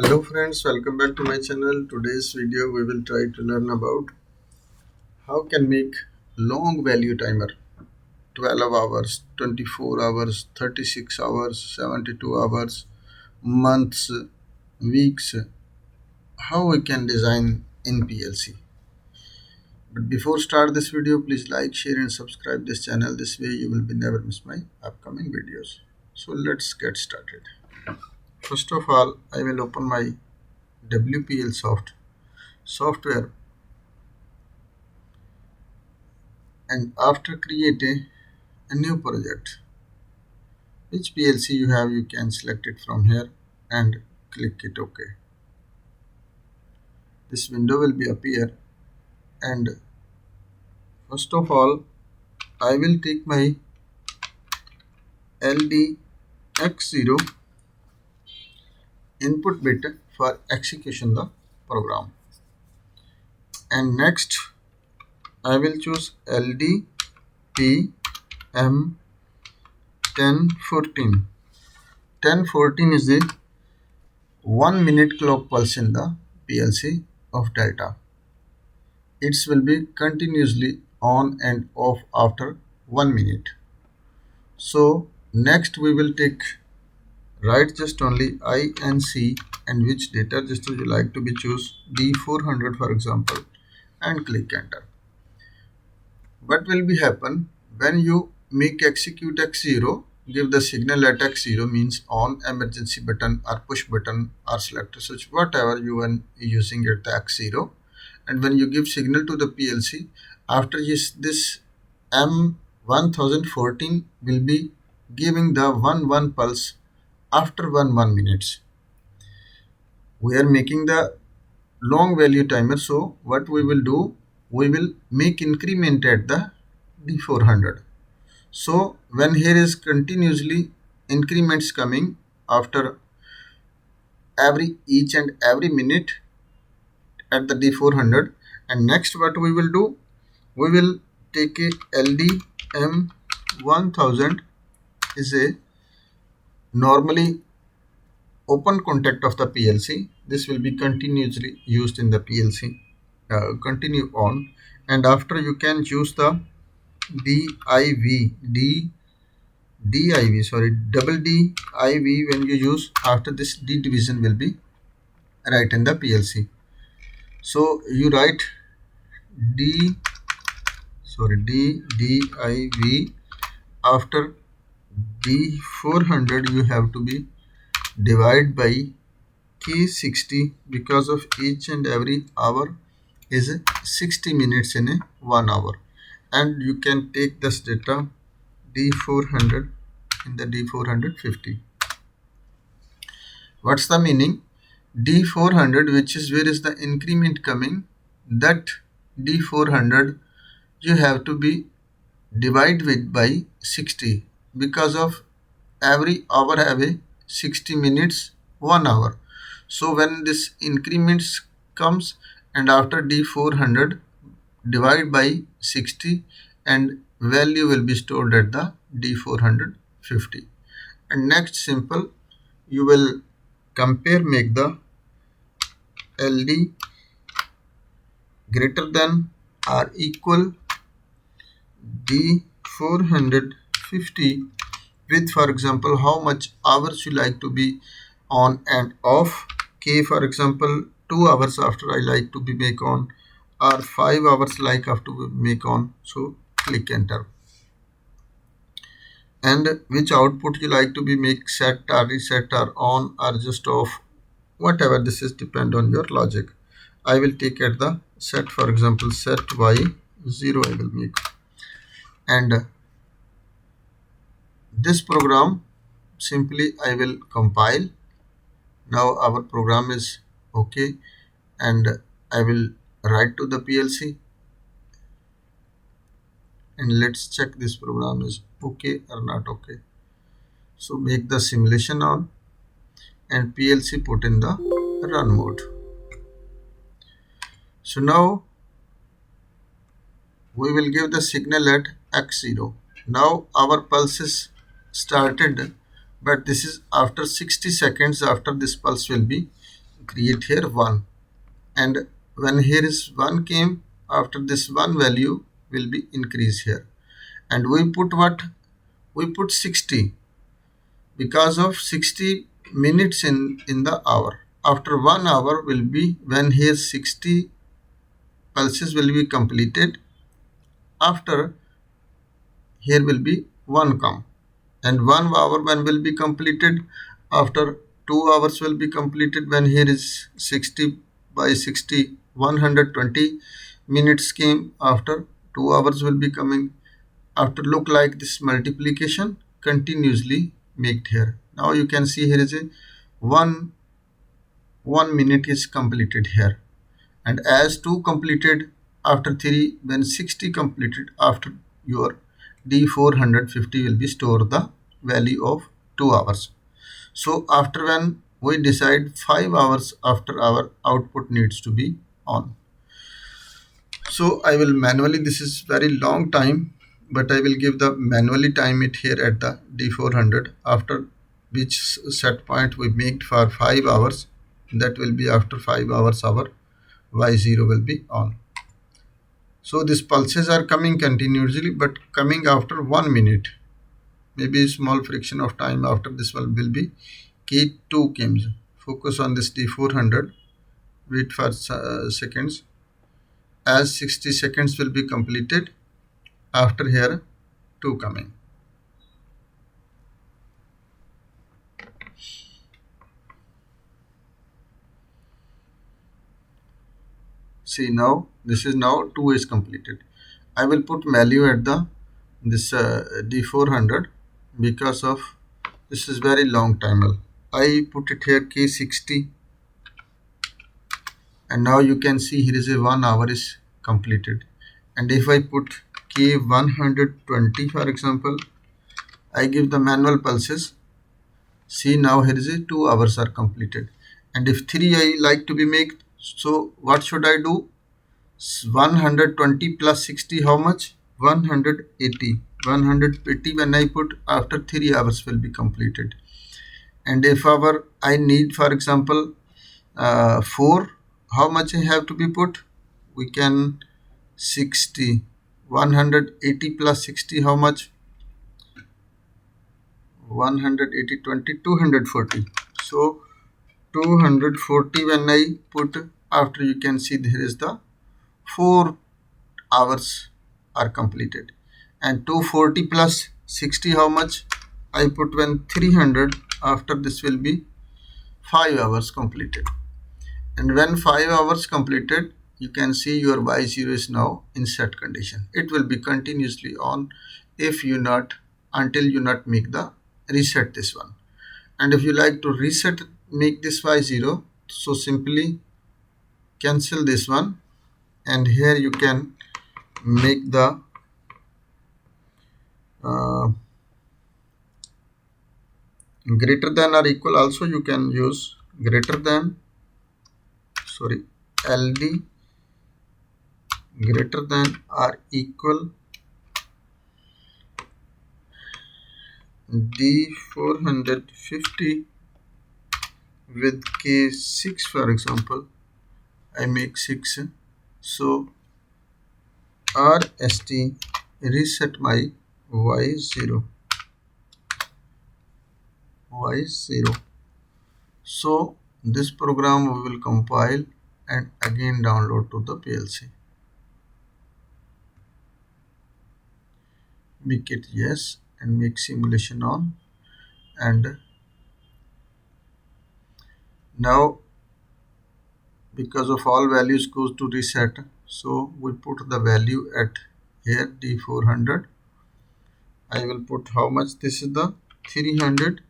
Hello friends, welcome back to my channel. Today's video we will try to learn about how can make long value timer 12 hours, 24 hours, 36 hours, 72 hours, months, weeks, how we can design in PLC. But before start this video, please like, share and subscribe this channel. This way you will be never miss my upcoming videos. So let's get started. First of all, I will open my WPLSoft software, and after create a new project. Which PLC you have, you can select it from here and click it OK. This window will be appear, and first of all I will take my LDX0 input bit for execution the program, and next I will choose LDPM 1014. 1014 is the 1 minute clock pulse in the PLC of Delta. It will be continuously on and off after 1 minute. So next we will take write just only INC and which data register you like to be choose D400 for example, and click enter. What will be happen when you make execute X0, give the signal at X0 means on, emergency button or push button or selector switch, whatever you are using at the X0, and when you give signal to the PLC, after this M1014 will be giving the 1 pulse after 1 minutes. We are making the long value timer, so what we will do, we will make increment at the D400. So when here is continuously increments coming after each and every minute at the D400, and next what we will do, we will take a LDM1000 is a normally open contact of the PLC. This will be continuously used in the PLC, continue on, and after you can choose the double DIV when you use, after this D division will be right in the PLC. So you write DDIV after D400 you have to be divide by K60 because of each and every hour is 60 minutes in a 1 hour, and you can take this data D400 in the D450. What's the meaning? D400, which is where is the increment coming, that D400 you have to be divide with by 60 because of every hour have a 60 minutes 1 hour. So when this increments comes, and after D400 divide by 60 and value will be stored at the D450. And next simple, you will compare, make the LD greater than or equal D450 with, for example, how much hours you like to be on and off. K for example 2 hours after I like to be make on, or 5 hours like have to make on. So click enter, and which output you like to be make set or reset or on or just off, whatever, this is depend on your logic. I will take at the set, for example set Y0 I will make, and this program simply I will compile. Now our program is okay, and I will write to the PLC, and let's check this program is okay or not okay. So make the simulation on and PLC put in the run mode. So now we will give the signal at X0. Now our pulse is started, but this is after 60 seconds after this pulse will be create here 1, and when here is 1 came, after this 1 value will be increased here, and we put what? We put 60 because of 60 minutes in the hour. After 1 hour will be when here 60 pulses will be completed. After here will be 1 come, and 1 hour when will be completed, after 2 hours will be completed, when here is 60 by 60 120 minutes came, after 2 hours will be coming. After look like this multiplication continuously made here. Now you can see here is a 1 minute is completed here, and as 2 completed, after 3 when 60 completed, after your D450 will be store the value of 2 hours. So after when we decide 5 hours after our output needs to be on. So I will manually, this is very long time, but I will give the manually time it here at the D400, after which set point we make for 5 hours. That will be after 5 hours our Y0 will be on. So these pulses are coming continuously, but coming after 1 minute. Maybe small friction of time after this one will be K2 comes. Focus on this D400. Wait for seconds. As 60 seconds will be completed, after here 2 coming. See now, this is now 2 is completed. I will put value at the this D400 because of this is very long timer. I put it here K60, and now you can see here is a 1 hour is completed. And if I put K120 for example, I give the manual pulses. See now here is a 2 hours are completed, and if 3 I like to be make, so what should I do? 120 plus 60 how much? 180. 180 when I put, after 3 hours will be completed. And if our I need for example 4, how much I have to be put? We can 60. 180 plus 60 how much? 180 20 240. So 240 when I put, after you can see there is the 4 hours are completed, and 240 plus 60 how much? I put when 300, after this will be 5 hours completed. And when 5 hours completed, you can see your Y0 is now in set condition. It will be continuously on if you not, until you not make the reset this one. And if you like to reset, make this Y0, so simply cancel this one, and here you can make the greater than or equal. Also you can use greater than, sorry, LD greater than or equal D450 with K6 for example. I make 6, so RST reset my Y0. So this program we will compile and again download to the PLC. Make it yes and make simulation on, and now because of all values goes to reset, so we put the value at here D400. I will put how much? This is the 300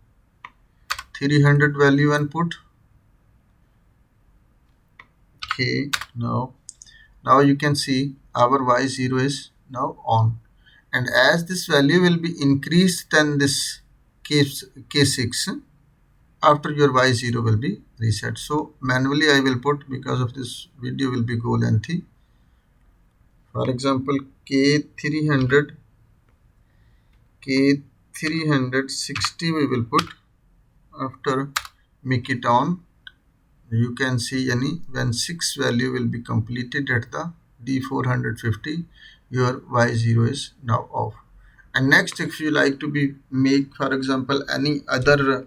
value and put K. Now you can see our Y0 is now on, and as this value will be increased than this K6, after your Y0 will be reset. So manually I will put, because of this video will be go lengthy. For example K360 we will put, after make it on. you can see any when 6 value will be completed at the D450, your Y0 is now off. And next, if you like to be make, for example, any other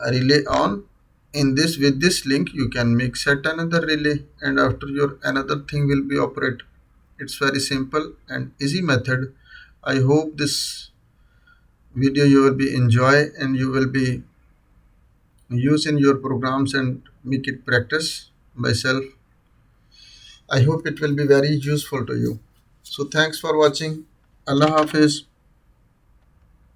relay on, in this, with this link you can make set another relay, and after your another thing will be operate. It's very simple and easy method. I hope this video you will be enjoy and you will be use in your programs and make it practice myself. I hope it will be very useful to you. So thanks for watching. Allah Hafiz.